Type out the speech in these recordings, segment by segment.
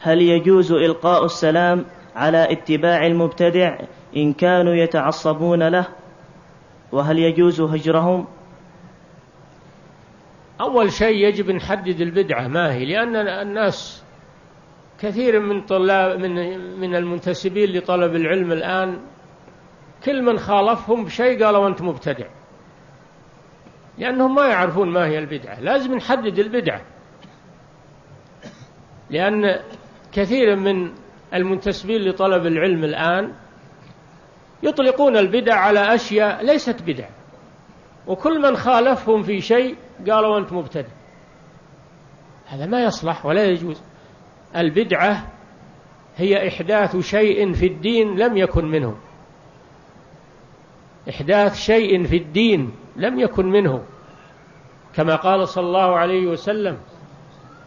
هل يجوز إلقاء السلام على اتباع المبتدع إن كانوا يتعصبون له؟ وهل يجوز هجرهم؟ أول شيء يجب نحدد البدعة ما هي، لأن الناس كثير من المنتسبين لطلب العلم الآن كل من خالفهم بشيء قالوا أنت مبتدع، لأنهم ما يعرفون ما هي البدعة. لازم نحدد البدعة، لأن كثير من المنتسبين لطلب العلم الآن يطلقون البدع على أشياء ليست بدع، وكل من خالفهم في شيء قالوا أنت مبتدع. هذا ما يصلح ولا يجوز. البدعة هي إحداث شيء في الدين لم يكن منه، إحداث شيء في الدين لم يكن منه، كما قال صلى الله عليه وسلم: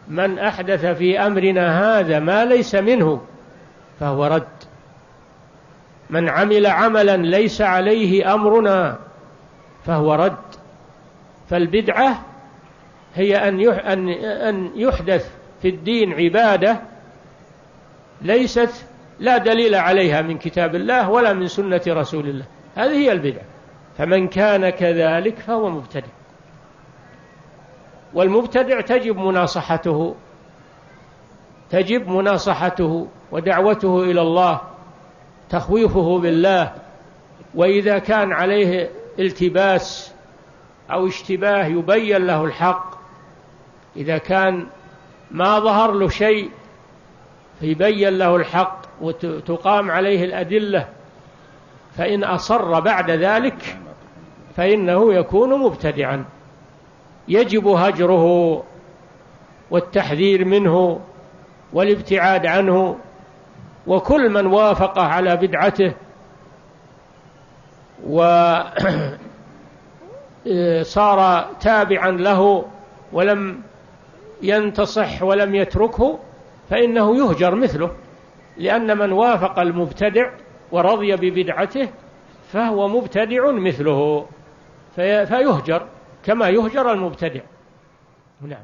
من أحدث في أمرنا هذا ما ليس منه فهو رد. من عمل عملا ليس عليه أمرنا فهو رد. فالبدعة هي أن يحدث في الدين عبادة ليست لا دليل عليها من كتاب الله ولا من سنة رسول الله، هذه هي البدعة. فمن كان كذلك فهو مبتدع، والمبتدع تجب مناصحته ودعوته إلى الله، تخويفه بالله. وإذا كان عليه التباس أو اشتباه يبين له الحق، إذا كان ما ظهر له شيء يبين له الحق وتقام عليه الأدلة، فإن أصر بعد ذلك فإنه يكون مبتدعا. يجب هجره والتحذير منه والابتعاد عنه، وكل من وافقه على بدعته وصار تابعا له ولم ينتصح ولم يتركه فإنه يهجر مثله، لأن من وافق المبتدع ورضي ببدعته فهو مبتدع مثله، فيهجر كما يهجر المبتدع. نعم.